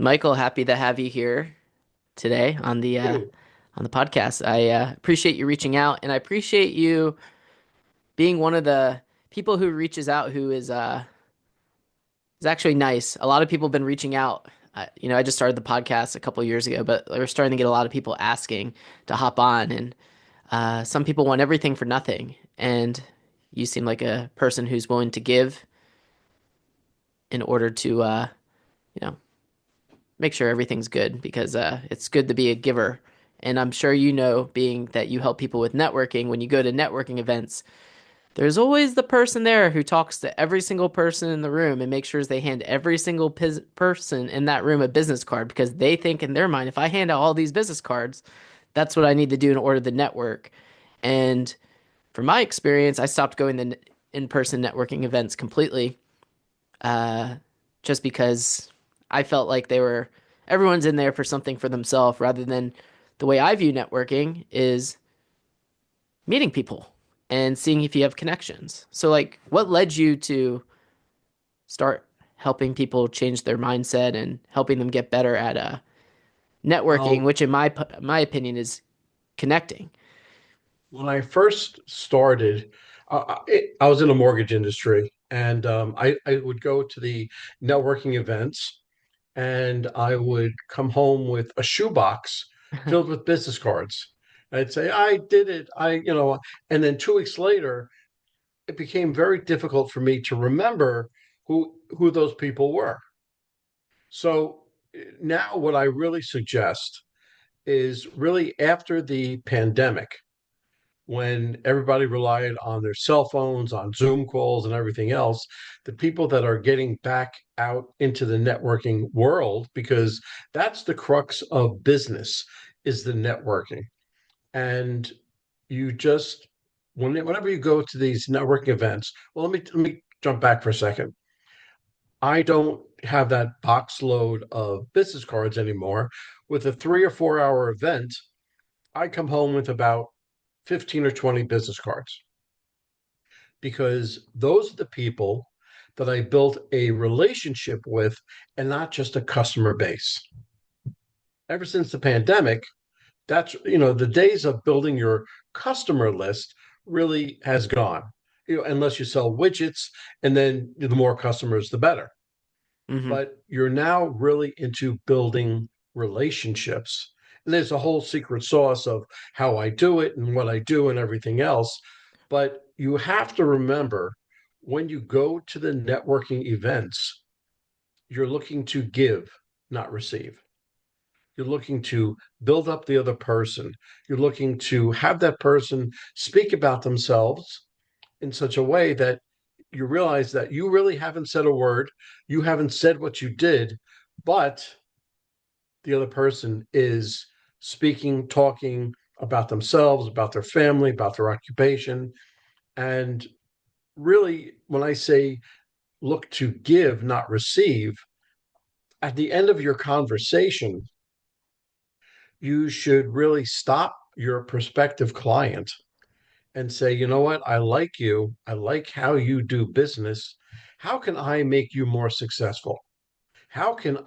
Michael, happy to have you here today You. on the podcast. I appreciate you reaching out, and I appreciate you being one of the people who reaches out who is actually nice. A lot of people have been reaching out. I just started the podcast a couple years ago, but we're starting to get a lot of people asking to hop on, and some people want everything for nothing. And you seem like a person who's willing to give in order to, you know, make sure everything's good because it's good to be a giver. And I'm sure you know, being that you help people with networking, when you go to networking events, there's always the person there who talks to every single person in the room and makes sure they hand every single person in that room a business card because they think in their mind, if I hand out all these business cards, that's what I need to do in order to network. And from my experience, I stopped going to in-person networking events completely, uh, just because I felt like everyone's in there for something for themselves rather than the way I view networking is meeting people and seeing if you have connections. So, like, what led you to start helping people change their mindset and helping them get better at networking, Well, which in my opinion is connecting. when I first started, I was in the mortgage industry, and I would go to the networking events, and I would come home with a shoebox filled with business cards. I'd say, I did it. And then 2 weeks later, it became very difficult for me to remember who those people were. So now what I really suggest is really after the pandemic, when everybody relied on their cell phones, on Zoom calls, and everything else, the people that are getting back out into the networking world, because that's the crux of business, is the networking. And you just, whenever you go to these networking events, well, let me jump back for a second. I don't have that box load of business cards anymore. With a 3 or 4 hour event, I come home with about 15 or 20 business cards because those are the people that I built a relationship with and not just a customer base. Ever since the pandemic, the days of building your customer list really has gone. Unless you sell widgets, and then the more customers, the better. Hmm. But you're now really into building relationships. And there's a whole secret sauce of how I do it and what I do and everything else. But you have to remember, when you go to the networking events, you're looking to give, not receive. You're looking to build up the other person. You're looking to have that person speak about themselves in such a way that you realize that you really haven't said a word, you haven't said what you did, but the other person is speaking, talking about themselves, about their family, about their occupation. And really, when I say look to give, not receive, at the end of your conversation, you should really stop your prospective client and say, you know what? I like you. I like how you do business. How can I make you more successful? How can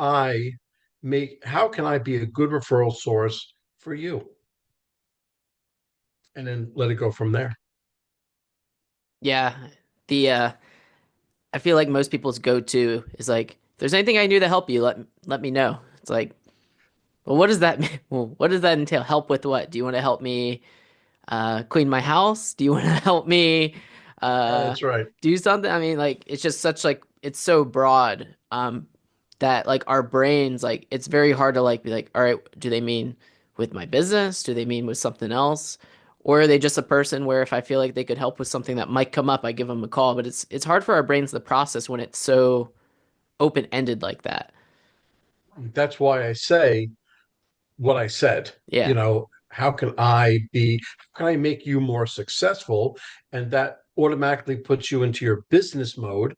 how can I be a good referral source for you? And then let it go from there. Yeah, the I feel like most people's go-to is like, if there's anything I can do to help you, let me know. It's like, well, what does that mean? Well, what does that entail? Help with what? Do you want to help me clean my house? Do you want to help me uh, That's right. do something? I mean, like, it's just such like it's so broad that like our brains like it's very hard to like be like, all right, do they mean with my business? Do they mean with something else? Or are they just a person where if I feel like they could help with something that might come up, I give them a call. But it's hard for our brains to process when it's so open-ended like that. That's why I say what I said. Yeah. How can I make you more successful? And that automatically puts you into your business mode.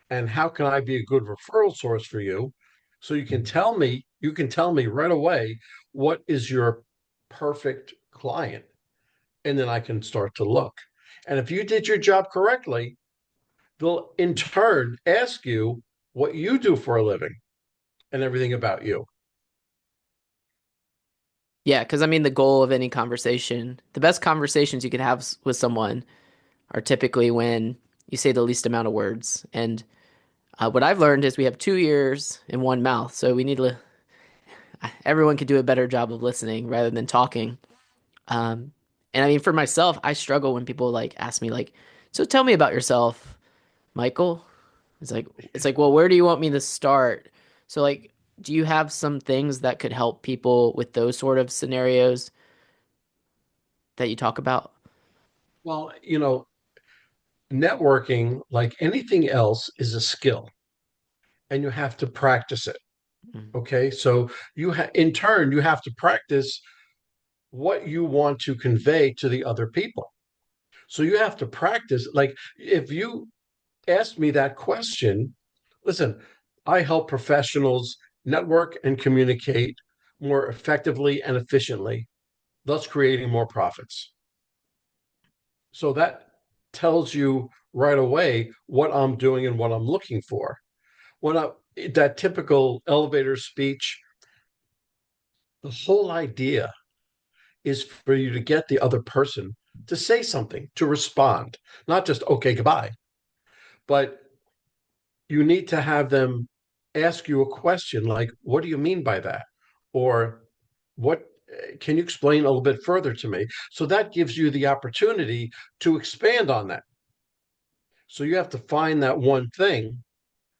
And how can I be a good referral source for you? So you can tell me right away what is your perfect client. And then I can start to look. And if you did your job correctly, they'll in turn ask you what you do for a living. and everything about you. Yeah, because I mean, the goal of any conversation, the best conversations you can have with someone are typically when you say the least amount of words. And what I've learned is we have two ears and one mouth, so we need to. Everyone could do a better job of listening rather than talking. Um, and I mean, for myself, I struggle when people like ask me like, "So tell me about yourself, Michael." It's like, well, where do you want me to start? So like, do you have some things that could help people with those sort of scenarios that you talk about? Well, networking, like anything else, is a skill and you have to practice it. Mm. Okay. So in turn, you have to practice what you want to convey to the other people. So you have to practice. Like if you asked me that question, listen, I help professionals network and communicate more effectively and efficiently, thus creating more profits. So that tells you right away what I'm doing and what I'm looking for. When I that typical elevator speech, the whole idea is for you to get the other person to say something, to respond, not just okay, goodbye, but you need to have them ask you a question like, what do you mean by that? Or what can you explain a little bit further to me? So that gives you the opportunity to expand on that. So you have to find that one thing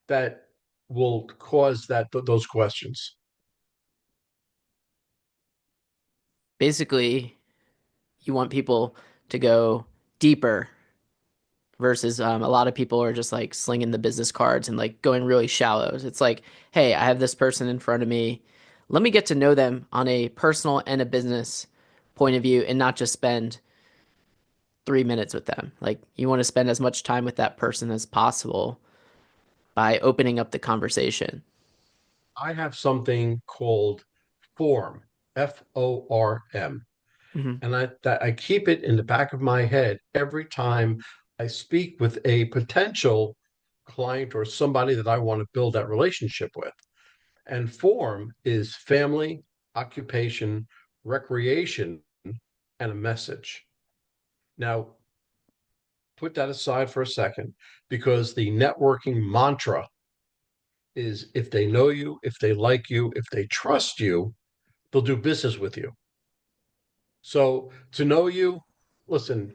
that will cause those questions. Basically, you want people to go deeper versus a lot of people are just like slinging the business cards and like going really shallow. It's like, hey, I have this person in front of me. Let me get to know them on a personal and a business point of view and not just spend 3 minutes with them. Like, you want to spend as much time with that person as possible by opening up the conversation. I have something called Form, FORM, Hmm. and I keep it in the back of my head every time I speak with a potential client or somebody that I want to build that relationship with. And form is family, occupation, recreation, and a message. Now, put that aside for a second because the networking mantra is if they know you, if they like you, if they trust you, they'll do business with you. So to know you, listen,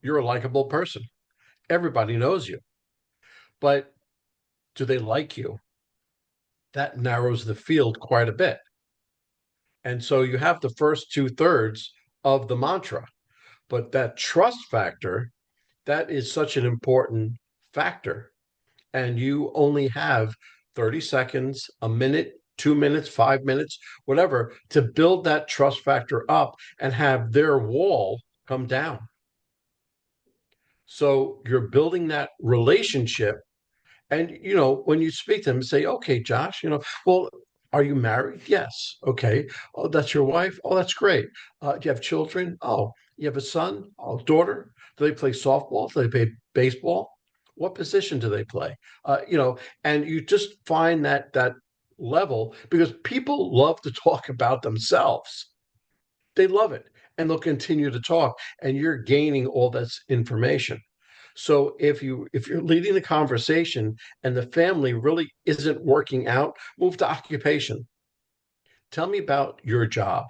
you're a likable person. Everybody knows you. But do they like you? That narrows the field quite a bit. And so you have the first two-thirds of the mantra, but that trust factor, that is such an important factor. And you only have 30 seconds, a minute, 2 minutes, 5 minutes, whatever, to build that trust factor up and have their wall come down. So you're building that relationship. And when you speak to them, say, "Okay, Josh, well, are you married? Yes. Okay. Oh, that's your wife. Oh, that's great. Do you have children? Oh, you have a son? Oh, daughter? Do they play softball? Do they play baseball? What position do they play? And you just find that level because people love to talk about themselves. They love it, and they'll continue to talk, and you're gaining all this information. So if you're leading the conversation and the family really isn't working out, move to occupation. Tell me about your job.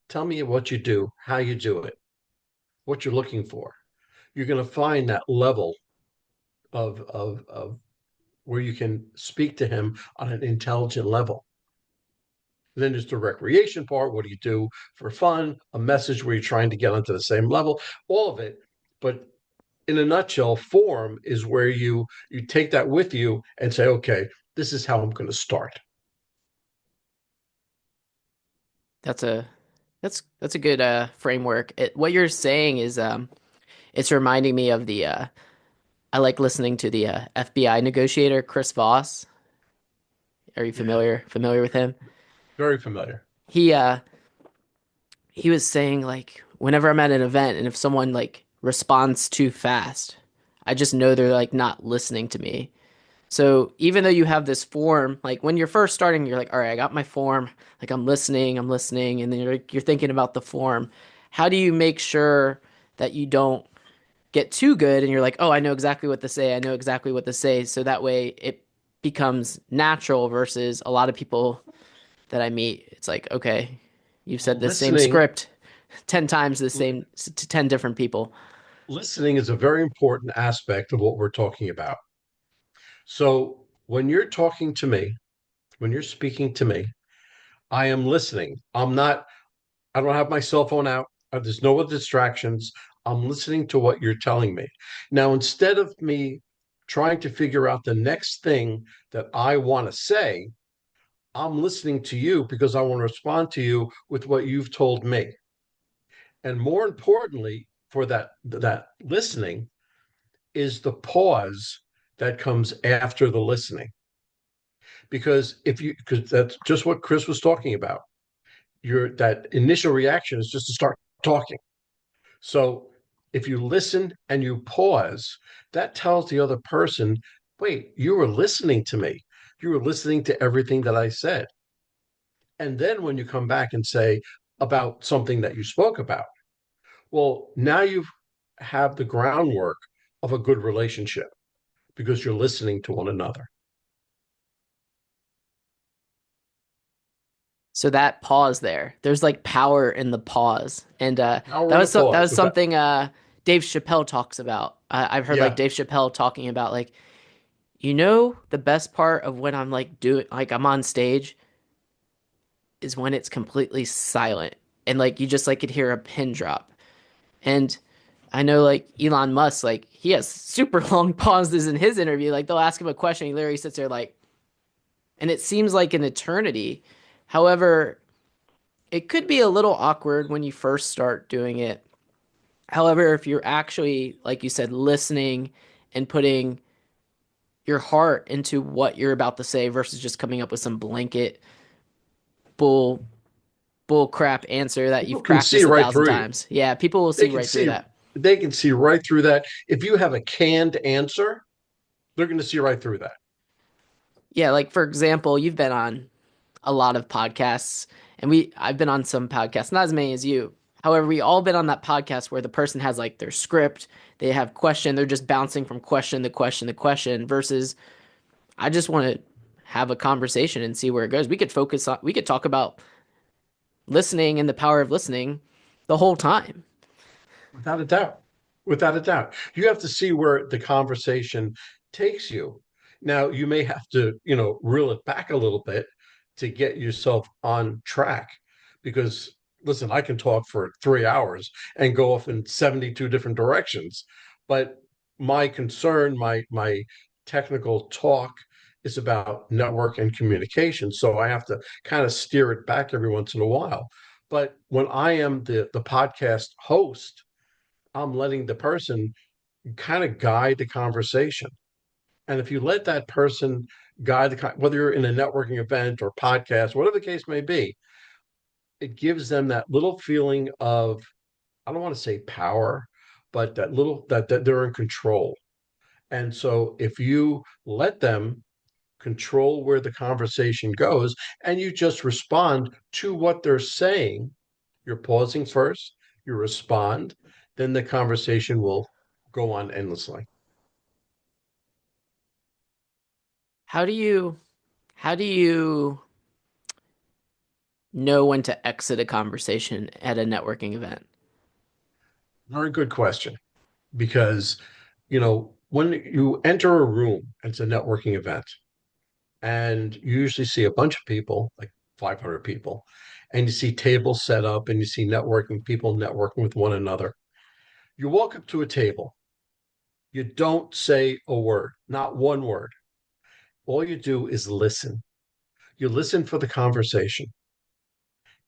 Tell me what you do, how you do it, what you're looking for. You're going to find that level of where you can speak to him on an intelligent level. And then there's the recreation part. What do you do for fun? A message where you're trying to get onto the same level, all of it. But in a nutshell, form is where you take that with you and say, okay, this is how I'm going to start. That's a that's a good framework. What you're saying is it's reminding me of the I like listening to the FBI negotiator Chris Voss. Are you Yeah, familiar with him? very familiar. He uh he was saying like whenever I'm at an event and if someone like responds too fast, I just know they're like not listening to me. So even though you have this form, like when you're first starting, you're like, all right, I got my form, like I'm listening, and then you're thinking about the form. How do you make sure that you don't get too good and you're like, oh, I know exactly what to say, I know exactly what to say, so that way it becomes natural versus a lot of people that I meet, it's like, okay, you've said Well, the same script 10 times the same to 10 different people. listening is a very important aspect of what we're talking about. So when you're talking to me, when you're speaking to me, I am listening. I don't have my cell phone out. There's no other distractions. I'm listening to what you're telling me. Now, instead of me trying to figure out the next thing that I want to say, I'm listening to you because I want to respond to you with what you've told me. And more importantly, for that listening is the pause that comes after the listening. Because that's just what Chris was talking about. Your that initial reaction is just to start talking. So if you listen and you pause, that tells the other person, wait, you were listening to me. You were listening to everything that I said. And then when you come back and say about something that you spoke about, well, now you have the groundwork of a good relationship because you're listening to one another. So that pause there, there's like power in the pause. And Power in a that pause was with that. something Dave Chappelle talks about. I've heard like Yeah. Dave Chappelle talking about like, you know, the best part of when I'm like doing like I'm on stage is when it's completely silent and like you just like could hear a pin drop. And I know like Elon Musk, like he has super long pauses in his interview. Like they'll ask him a question, he literally sits there like, and it seems like an eternity. However, it could be a little awkward when you first start doing it. However, if you're actually, like you said, listening and putting your heart into what you're about to say versus just coming up with some blanket bull bull crap answer that People you've can see practiced a right thousand through you. times. Yeah, people will They see can right through see that. they can see right through that. If you have a canned answer, they're going to see right through that. Yeah, like for example, you've been on a lot of podcasts and I've been on some podcasts, not as many as you. However, we all been on that podcast where the person has like their script, they have question, they're just bouncing from question to question to question versus I just want to have a conversation and see where it goes. We could talk about listening and the power of listening the whole time. Without a doubt. Without a doubt. You have to see where the conversation takes you. Now, you may have to, reel it back a little bit to get yourself on track because, listen, I can talk for 3 hours and go off in 72 different directions. But my concern, my technical talk is about network and communication. So I have to kind of steer it back every once in a while. But when I am the podcast host, I'm letting the person kind of guide the conversation. And if you let that person guide whether you're in a networking event or podcast, whatever the case may be, it gives them that little feeling of, I don't want to say power, but that they're in control. And so if you let them control where the conversation goes and you just respond to what they're saying, you're pausing first, you respond, then the conversation will go on endlessly. How do you how do you know when to exit a conversation at a networking event? Very good question. Because, when you enter a room, it's a networking event, and you usually see a bunch of people, like 500 people, and you see tables set up and you see networking people networking with one another. You walk up to a table, you don't say a word, not one word. All you do is listen. You listen for the conversation.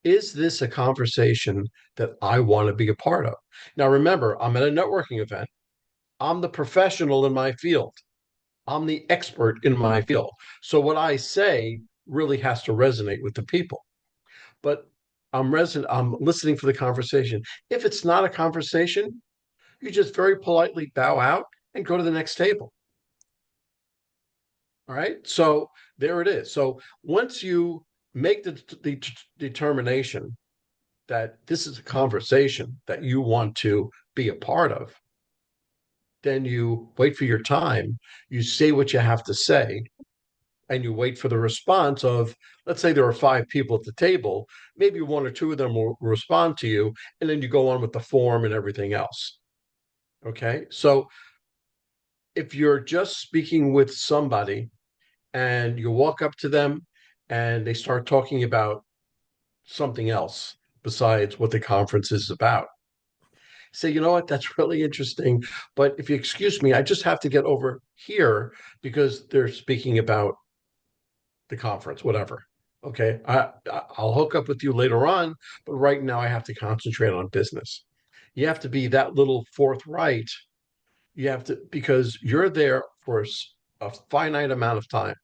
Is this a conversation that I want to be a part of? Now, remember, I'm at a networking event. I'm the professional in my field. I'm the expert in my field. So what I say really has to resonate with the people. But I'm listening for the conversation. If it's not a conversation, you just very politely bow out and go to the next table. All right. So there it is. So once you make the determination that this is a conversation that you want to be a part of, then you wait for your time, you say what you have to say, and you wait for the response of, let's say there are five people at the table, maybe one or two of them will respond to you, and then you go on with the form and everything else. Okay. So if you're just speaking with somebody and you walk up to them and they start talking about something else besides what the conference is about, say, you know what, that's really interesting. But if you excuse me, I just have to get over here because they're speaking about the conference, whatever. Okay, I'll hook up with you later on, but right now I have to concentrate on business. You have to be that little forthright. You have to, because you're there for a finite amount of time,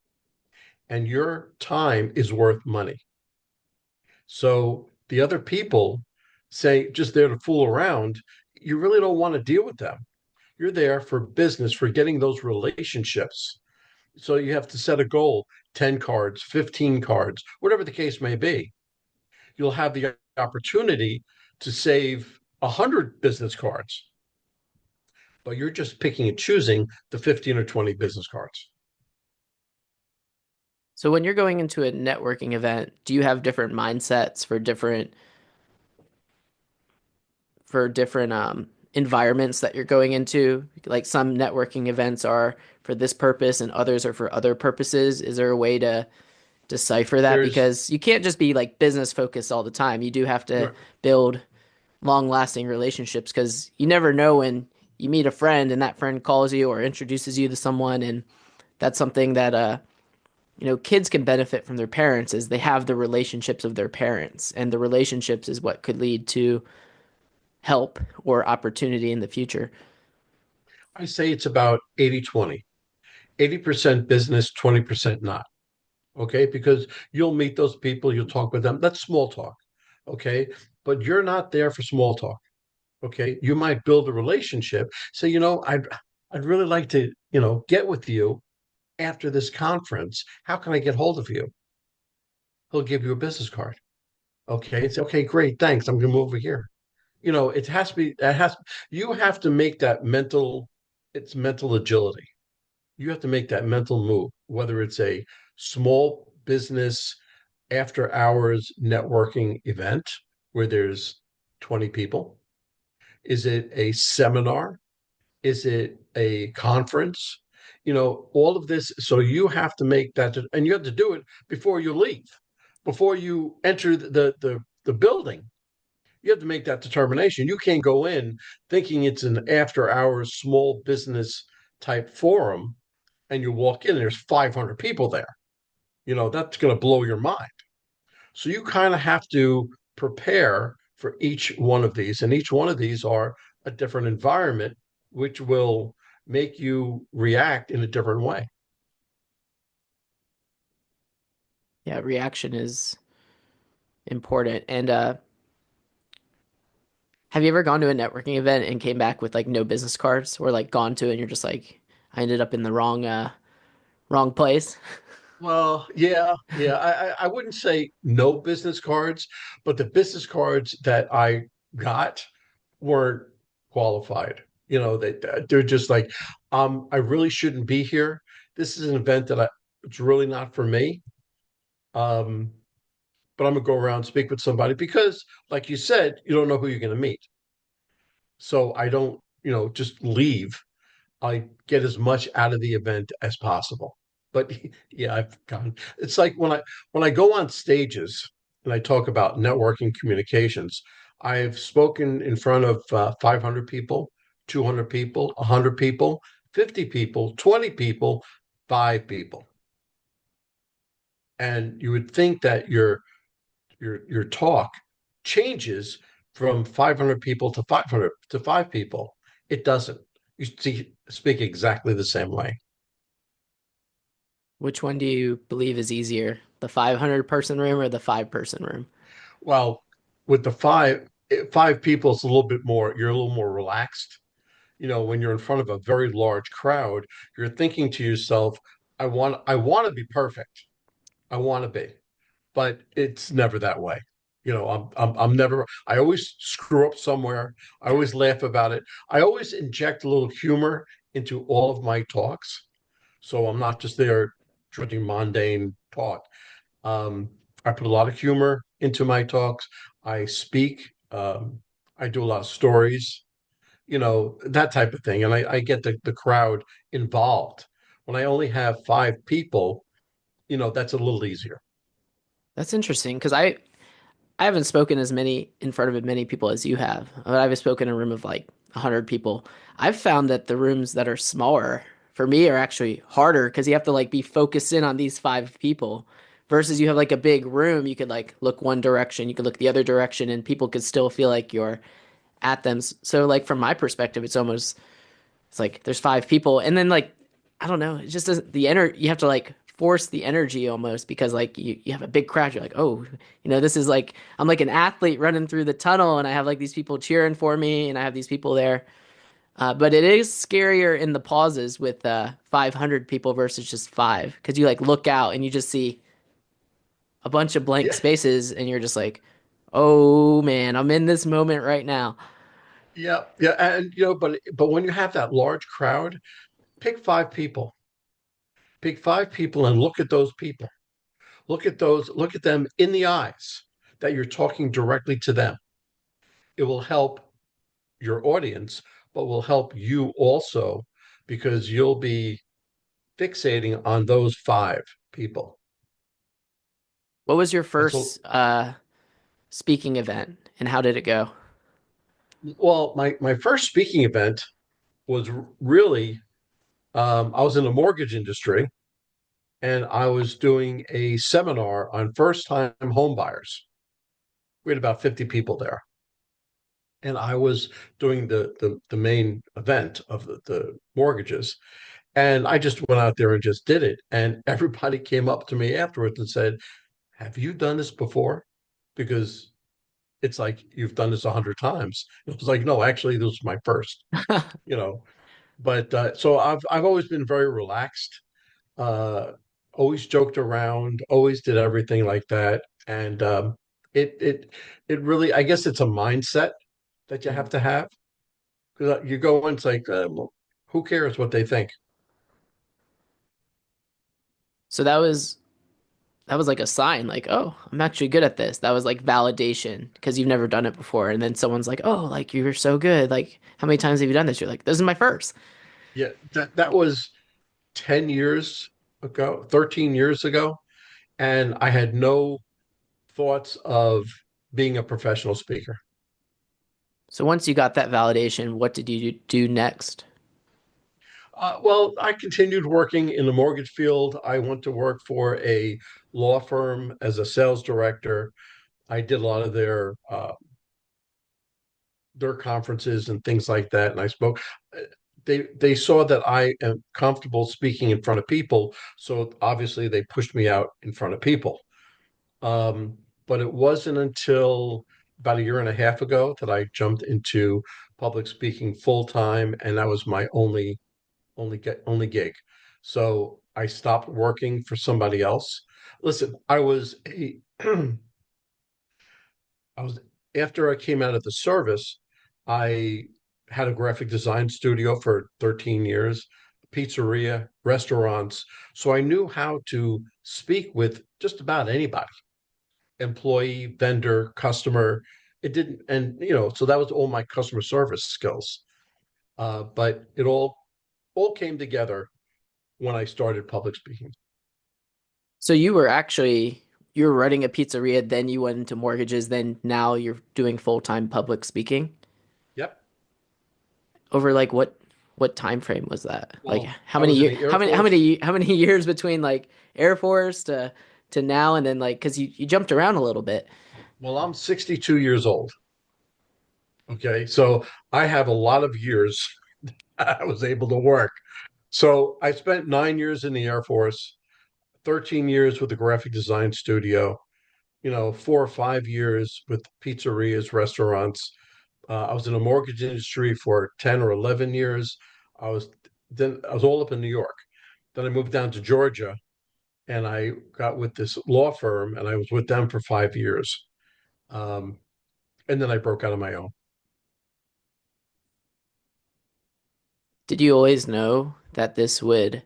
and your time is worth money. So the other people say just there to fool around, you really don't want to deal with them. You're there for business, for getting those relationships. So you have to set a goal, 10 cards, 15 cards, whatever the case may be. You'll have the opportunity to save 100 business cards, but you're just picking and choosing the 15 or 20 business cards. So when you're going into a networking event, do you have different mindsets for different environments that you're going into? Like some networking events are for this purpose and others are for other purposes. Is there a way to decipher that? There's Because you can't just be like business focused all the time. You do have to right. build long lasting relationships because you never know when you meet a friend and that friend calls you or introduces you to someone, and that's something that kids can benefit from their parents is they have the relationships of their parents, and the relationships is what could lead to help or opportunity in the future. I say it's about 80-20, 80% business, 20% not. Okay. Because you'll meet those people, you'll talk with them. That's small talk. Okay. But you're not there for small talk. Okay. You might build a relationship. Say, I'd really like to, get with you after this conference. How can I get hold of you? He'll give you a business card. Okay. It's okay, great. Thanks. I'm gonna move over here. It has to be it has you have to make that it's mental agility. You have to make that mental move, whether it's a small business after hours networking event where there's 20 people. Is it a seminar? Is it a conference? All of this. So you have to make that, and you have to do it before you leave, before you enter the building. You have to make that determination. You can't go in thinking it's an after hours small business type forum and you walk in and there's 500 people there. That's going to blow your mind. So you kind of have to prepare for each one of these, and each one of these are a different environment, which will make you react in a different way. Yeah, reaction is important. And have you ever gone to a networking event and came back with like no business cards, or like gone to it and you're just like, I ended up in the wrong place? Well, yeah, yeah. I wouldn't say no business cards, but the business cards that I got weren't qualified. They're just like, I really shouldn't be here. This is an event it's really not for me. Um, but I'm gonna go around and speak with somebody because, like you said, you don't know who you're gonna meet. So I don't, just leave. I get as much out of the event as possible. But yeah, I've gone. It's like when I go on stages and I talk about networking communications, I've spoken in front of 500 people, 200 people, 100 people, 50 people, 20 people, five people. And you would think that your talk changes from 500 people to 500 to five people. It doesn't. Speak exactly the same way. Which one do you believe is easier, the 500 person room or the five-person room? Well, with the five people, it's a little bit more, you're a little more relaxed. When you're in front of a very large crowd, you're thinking to yourself, I want to be perfect. I want to be, but it's never that way. I'm never. I always screw up somewhere. I always laugh about it. I always inject a little humor into all of my talks, so I'm not just there drinking mundane talk. Um, I put a lot of humor into my talks. I speak. I do a lot of stories, that type of thing. And I get the crowd involved. When I only have five people, that's a little easier. That's interesting because I haven't spoken as many in front of as many people as you have. I've spoken in a room of like 100 people. I've found that the rooms that are smaller for me are actually harder because you have to like be focused in on these five people versus you have like a big room, you could like look one direction, you could look the other direction, and people could still feel like you're at them. So like from my perspective, it's like there's five people, and then like I don't know, it just doesn't the energy. You have to like force the energy almost because like you have a big crowd. You're like, oh, this is like I'm like an athlete running through the tunnel, and I have like these people cheering for me, and I have these people there. But it is scarier in the pauses with 500 people versus just five because you like look out and you just see a bunch of blank Yeah, spaces, and you're just like, oh man, I'm in this moment right now. yeah, yeah. And but when you have that large crowd, pick five people. Pick five people and look at those people. Look at them in the eyes that you're talking directly to them. It will help your audience, but will help you also because you'll be fixating on those five people. What was your That's all. first speaking event, and how did it go? Well, my first speaking event was really I was in the mortgage industry and I was doing a seminar on first time home buyers. We had about 50 people there. And I was doing the main event of the mortgages. And I just went out there and just did it. And everybody came up to me afterwards and said, have you done this before? Because it's like you've done this 100 times. It was like, no, actually, this was my first, you know. But so I've always been very relaxed, uh, always joked around, always did everything like that, and it it it really, I guess, it's a mindset that you have to have because you go and it's like, well, who cares what they think? So that was like a sign, like, oh, I'm actually good at this. That was like validation because you've never done it before. And then someone's like, oh, like you're so good. Like, how many times have you done this? You're like, this is my first. Yeah, that was 10 years ago, 13 years ago, and I had no thoughts of being a professional speaker. So once you got that validation, what did you do next? Well, I continued working in the mortgage field. I went to work for a law firm as a sales director. I did a lot of their conferences and things like that, and I spoke. They saw that I am comfortable speaking in front of people, so obviously they pushed me out in front of people. Um, but it wasn't until about a year and a half ago that I jumped into public speaking full time, and that was my only gig. So I stopped working for somebody else. Listen, I was after I came out of the service, I had a graphic design studio for 13 years, pizzeria, restaurants. So I knew how to speak with just about anybody, employee, vendor, customer. It didn't, and so that was all my customer service skills. But it all came together when I started public speaking. So you were running a pizzeria, then you went into mortgages, then now you're doing full-time public speaking. Yep. Over like what time frame was that? Like Well, I was in the Air Force. how many years between like Air Force to now, and then like because you jumped around a little bit. Well, I'm 62 years old. Okay. So I have a lot of years I was able to work. So I spent 9 years in the Air Force, 13 years with the graphic design studio, 4 or 5 years with pizzerias, restaurants. I was in the mortgage industry for 10 or 11 years. I was I was all up in New York. Then I moved down to Georgia and I got with this law firm and I was with them for 5 years. Um, and then I broke out on my own. Did you always know that this would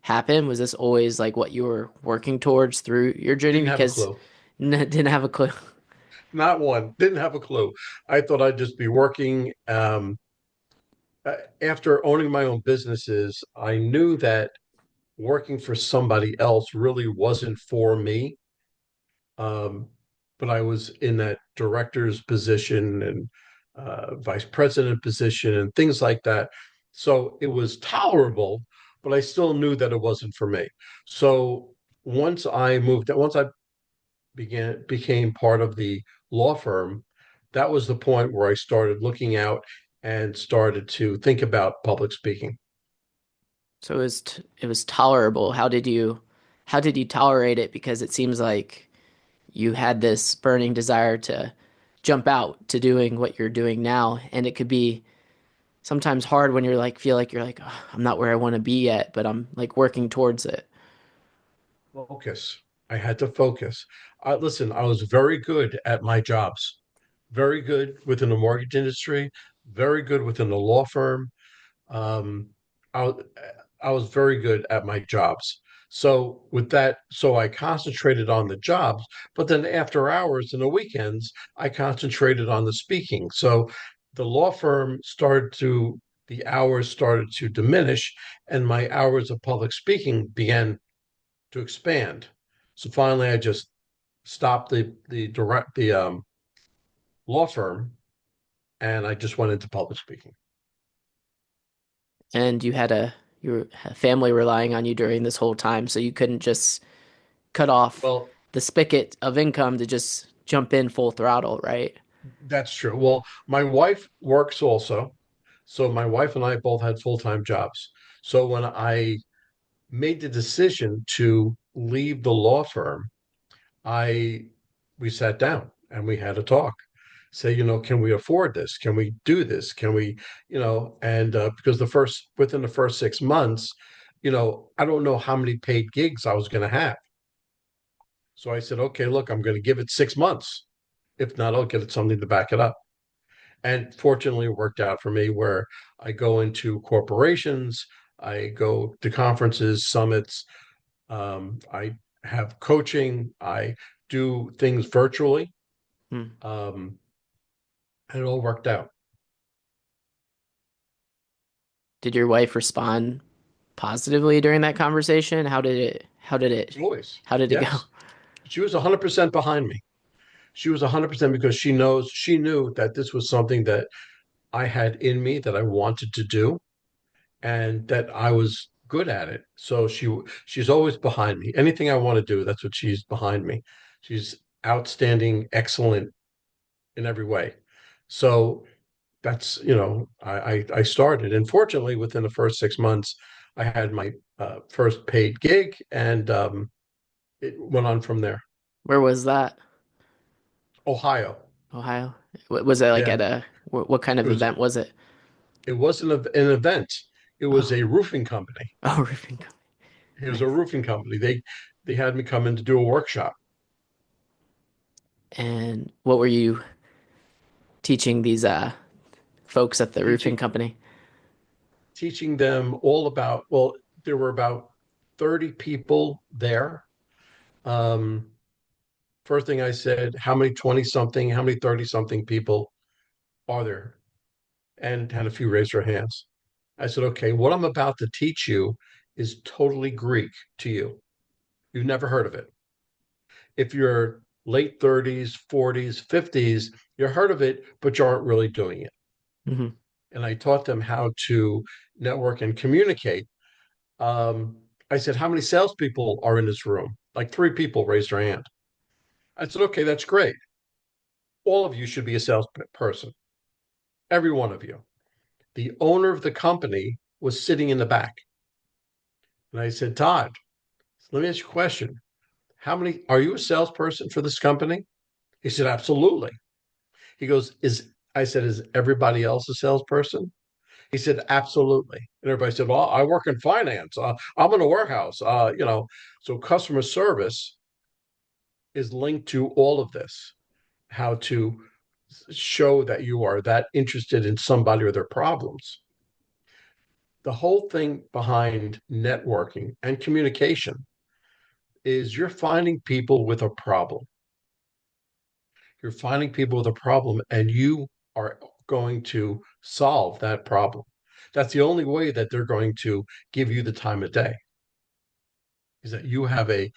happen? Was this always like what you were working towards through your journey? Didn't have a Because clue. didn't have a clue. Not one. Didn't have a clue. I thought I'd just be working. After owning my own businesses, I knew that working for somebody else really wasn't for me. Um, but I was in that director's position and vice president position and things like that. So it was tolerable, but I still knew that it wasn't for me. So once I became part of the law firm, that was the point where I started looking out and started to think about public speaking. So it was tolerable. How did you tolerate it? Because it seems like you had this burning desire to jump out to doing what you're doing now, and it could be sometimes hard when you're like feel like you're like, "Oh, I'm not where I want to be yet, but I'm like working towards it." Focus. I had to focus. Listen, I was very good at my jobs, very good within the mortgage industry, very good within the law firm. Um, I, wa- I was very good at my jobs. So with that, so I concentrated on the jobs, but then after hours and the weekends, I concentrated on the speaking. So the law firm the hours started to diminish, and my hours of public speaking began to expand. So finally, I just stopped the law firm, and I just went into public speaking. And you had a family relying on you during this whole time, so you couldn't just cut off Well, the spigot of income to just jump in full throttle, right? that's true. Well, my wife works also. So my wife and I both had full-time jobs. So when I made the decision to leave the law firm, I we sat down and we had a talk. Say, can we afford this? Can we do this? Can we, and because within the first 6 months, I don't know how many paid gigs I was going to have. So I said, okay, look, I'm going to give it 6 months. If not, I'll get something to back it up. And fortunately, it worked out for me where I go into corporations, I go to conferences, summits, I have coaching, I do things virtually, Hmm. um, and it all worked out. Did your wife respond positively during that conversation? Always, how did it go? yes. She was 100% behind me. She was 100% because she knew that this was something that I had in me that I wanted to do and that I was good at it. So she's always behind me. Anything I want to do, that's what she's behind me. She's outstanding, excellent in every way. So that's I started, and fortunately, within the first 6 months, I had my first paid gig, and it went on from there. Where was that? Ohio, Ohio? Was it like yeah, at what kind it of was. event was it? It wasn't an event. It was Oh, a roofing company. oh, roofing company. It was a Nice. roofing company. They had me come in to do a workshop. And what were you teaching these folks at the roofing teaching company? teaching them all about, well, there were about 30 people there. Um, First thing I said, how many 20 something, how many 30 something people are there? And had a few raise their hands. I said, okay, what I'm about to teach you is totally Greek to you. You've never heard of it. If you're late 30s, 40s, 50s, you heard of it, but you aren't really doing it. Hmm. And I taught them how to network and communicate. Um, I said, how many salespeople are in this room? Like 3 people raised their hand. I said, okay, that's great. All of you should be a salesperson, every one of you. The owner of the company was sitting in the back. And I said, Todd, let me ask you a question. Are you a salesperson for this company? He said, absolutely. He goes, I said, is everybody else a salesperson? He said, absolutely. And everybody said, well, I work in finance. I'm in a warehouse. So customer service is linked to all of this, how to show that you are that interested in somebody or their problems. The whole thing behind networking and communication is you're finding people with a problem. You're finding people with a problem and you are going to solve that problem. That's the only way that they're going to give you the time of day, is that you have a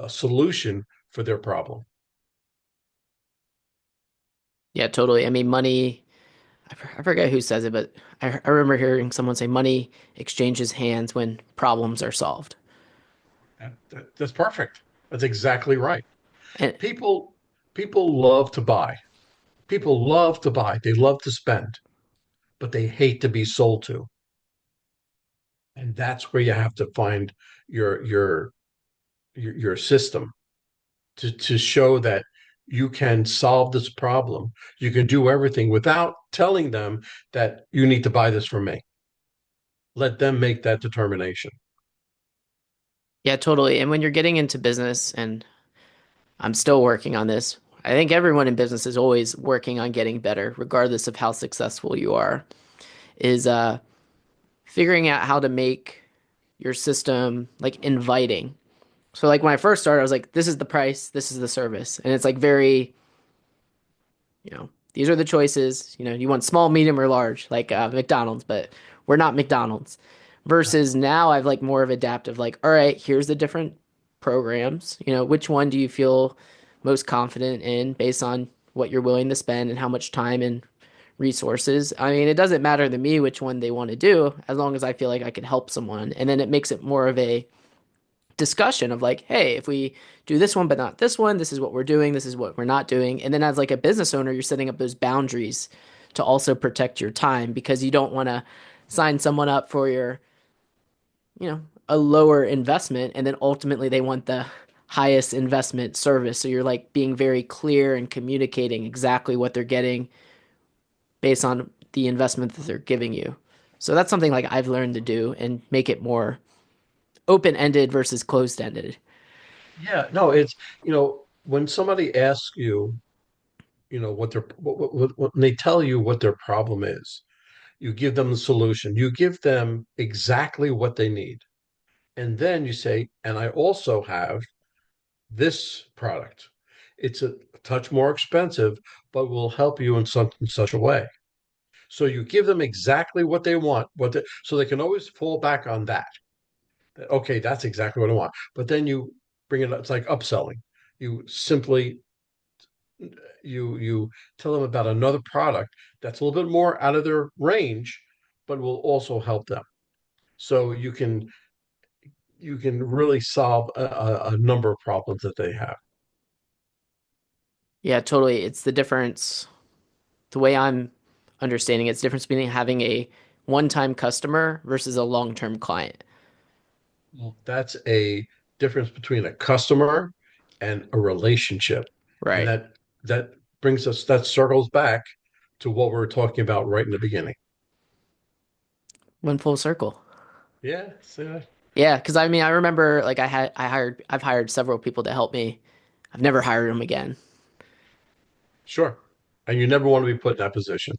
solution for their problem. Yeah, totally. I mean, money, I forget who says it, but I remember hearing someone say money exchanges hands when problems are solved. That's perfect. That's exactly right. And People people love to buy. People love to buy. They love to spend, but they hate to be sold to. And that's where you have to find your your your system to show that you can solve this problem. You can do everything without telling them that you need to buy this from me. Let them make that determination. yeah, totally. And when you're getting into business, and I'm still working on this, I think everyone in business is always working on getting better, regardless of how successful you are, is figuring out how to make your system like inviting. So like when I first started, I was like, this is the price, this is the service. And it's like very, these are the choices. You want small, medium, or large, like McDonald's, but we're not McDonald's. Versus now I've like more of adaptive, like, all right, here's the different programs. Which one do you feel most confident in based on what you're willing to spend and how much time and resources. I mean, it doesn't matter to me which one they want to do as long as I feel like I can help someone. And then it makes it more of a discussion of like, hey, if we do this one but not this one, this is what we're doing, this is what we're not doing. And then as like a business owner, you're setting up those boundaries to also protect your time because you don't want to sign someone up for a lower investment and then ultimately they want the highest investment service. So you're like being very clear and communicating exactly what they're getting based on the investment that they're giving you. So that's something like I've learned to do and make it more open-ended versus closed-ended. Yeah, no, it's when somebody asks you, what their when they tell you what their problem is, you give them the solution. You give them exactly what they need. And then you say, and I also have this product. It's a touch more expensive, but will help you in such a way. So you give them exactly what they want, so they can always fall back on that. Okay, that's exactly what I want. But then you bring it up, it's like upselling. You simply you tell them about another product that's a little bit more out of their range, but will also help them. So you can really solve a number of problems that they have. Yeah, totally. It's the difference, the way I'm understanding it's the difference between having a one-time customer versus a long-term client. Well, that's a difference between a customer and a relationship. And Right. that that circles back to what we were talking about right in the beginning. Went full circle. Yeah, so, Yeah, because I mean, I remember like I've hired several people to help me. I've never hired them again. sure. And you never want to be put in that position.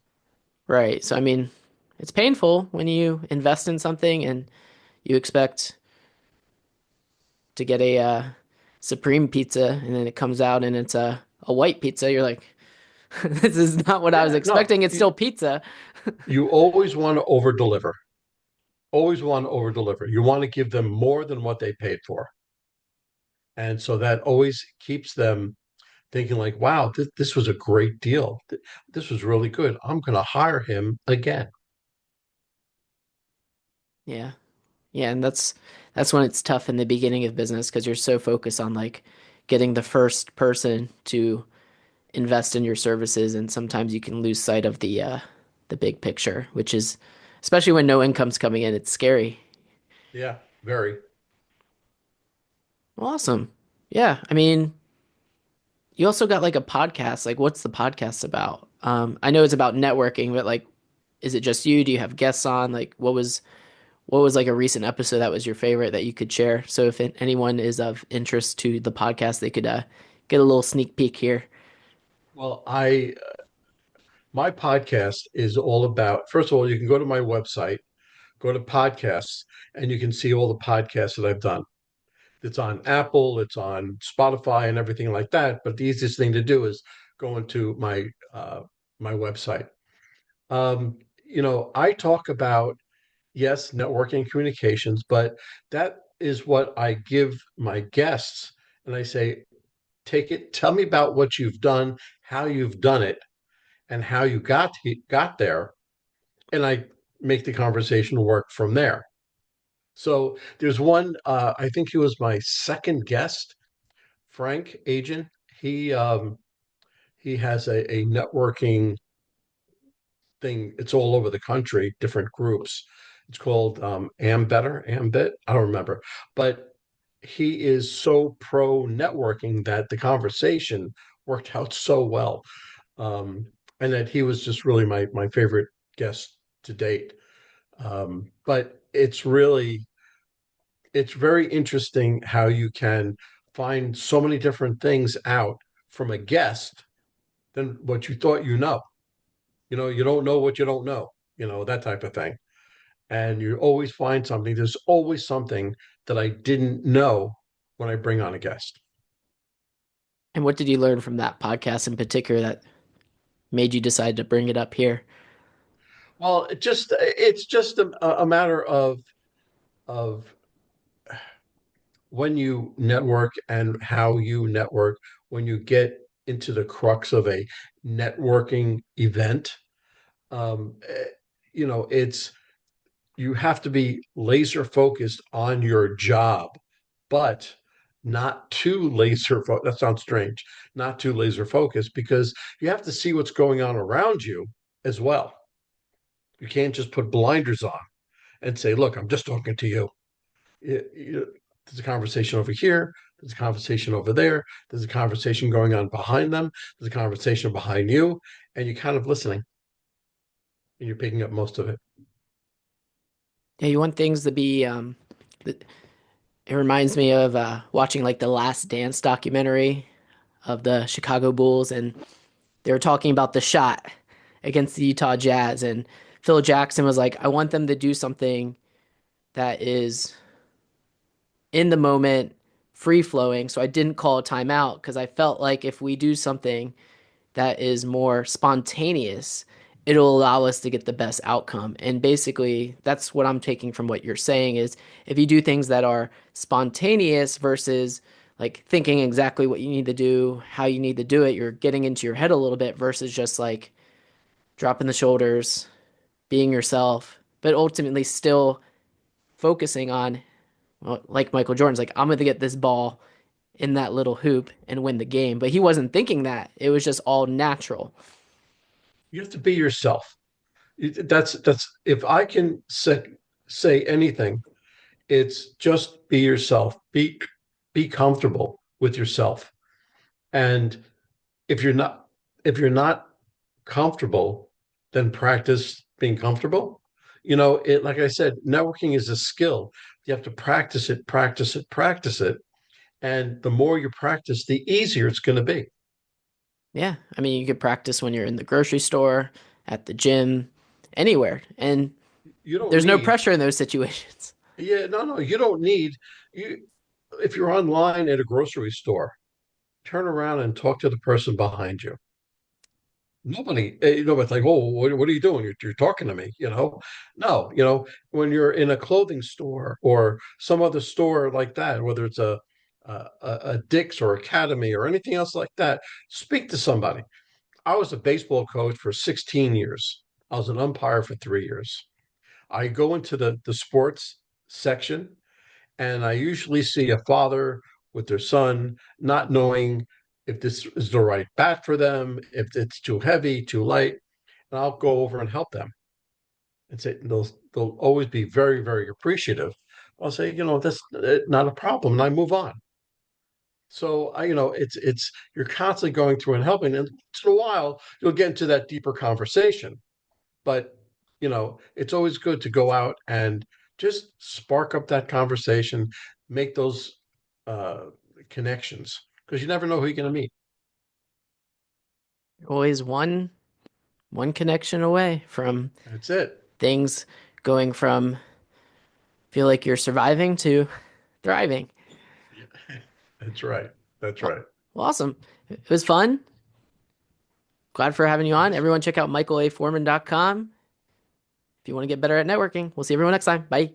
Right. So I mean, it's painful when you invest in something and you expect to get a supreme pizza and then it comes out and it's a white pizza. You're like, this is not what I was Yeah, no, expecting. It's still pizza. you always want to over deliver. Always want to over deliver. You want to give them more than what they paid for. And so that always keeps them thinking like, wow, this was a great deal. This was really good. I'm going to hire him again. Yeah. Yeah, and that's when it's tough in the beginning of business because you're so focused on like getting the first person to invest in your services and sometimes you can lose sight of the big picture, which is especially when no income's coming in, it's scary. Yeah, very. Well, awesome. Yeah, I mean, you also got like a podcast. Like what's the podcast about? I know it's about networking, but like is it just you? Do you have guests on? Like, what was like a recent episode that was your favorite that you could share? So if anyone is of interest to the podcast, they could get a little sneak peek here. Well, I my podcast is all about, first of all, you can go to my website, go to podcasts, and you can see all the podcasts that I've done. It's on Apple, it's on Spotify and everything like that. But the easiest thing to do is go into my website. Um, I talk about, yes, networking communications, but that is what I give my guests. And I say, take it, tell me about what you've done, how you've done it, and how you got there. And I make the conversation work from there. So there's one, I think he was my second guest, Frank Agent. He um, he has a networking thing. It's all over the country, different groups. It's called Ambit. I don't remember, but he is so pro networking that the conversation worked out so well, and that he was just really my favorite guest to date. But it's very interesting how you can find so many different things out from a guest than what you thought you know. You don't know what you don't know, that type of thing. And you always find something. There's always something that I didn't know when I bring on a guest. And what did you learn from that podcast in particular that made you decide to bring it up here? Well, it's just a matter of when you network and how you network, when you get into the crux of a networking event. um, eh, it's you have to be laser focused on your job, but not too laser focused. That sounds strange. Not too laser focused, because you have to see what's going on around you as well. You can't just put blinders on and say, "Look, I'm just talking to you." There's a conversation over here. There's a conversation over there. There's a conversation going on behind them. There's a conversation behind you, and you're kind of listening and you're picking up most of it. Yeah, you want things to be th- it reminds me of watching like the Last Dance documentary of the Chicago Bulls, and they were talking about the shot against the Utah Jazz, and Phil Jackson was like, I want them to do something that is in the moment, free flowing. So I didn't call a timeout because I felt like if we do something that is more spontaneous, it'll allow us to get the best outcome. And basically, that's what I'm taking from what you're saying is if you do things that are spontaneous versus like thinking exactly what you need to do, how you need to do it, you're getting into your head a little bit versus just like dropping the shoulders, being yourself, but ultimately still focusing on, well, like Michael Jordan's like, I'm going to get this ball in that little hoop and win the game. But he wasn't thinking that. It was just all natural. You have to be yourself. That's if I can say anything, it's just be yourself. Be comfortable with yourself. And if you're not if you're not comfortable, then practice being comfortable. Like I said, networking is a skill. You have to practice it, practice it, practice it. And the more you practice, the easier it's going to be. Yeah. I mean, you could practice when you're in the grocery store, at the gym, anywhere. And You don't there's no need, pressure in those situations. yeah, no, you don't need, you, if you're online at a grocery store, turn around and talk to the person behind you. Nobody, it's like, oh, what are you doing? You're talking to me, No, when you're in a clothing store or some other store like that, whether it's a Dick's or Academy or anything else like that, speak to somebody. I was a baseball coach for 16 years. I was an umpire for 3 years. I go into the sports section, and I usually see a father with their son not knowing if this is the right bat for them, if it's too heavy, too light. And I'll go over and help them and say, they'll always be very, very appreciative. I'll say, that's not a problem. And I move on. So it's you're constantly going through and helping. And once in a while, you'll get into that deeper conversation. But it's always good to go out and just spark up that conversation, make those uh, connections, because you never know who you're going to meet. Always one connection away from That's it. things going from feel like you're surviving to thriving. Yeah. That's right. That's Well, right. well, awesome. It was fun. Glad for having you on. Yes. Everyone check out michaelaforman.com if you want to get better at networking. We'll see everyone next time. Bye.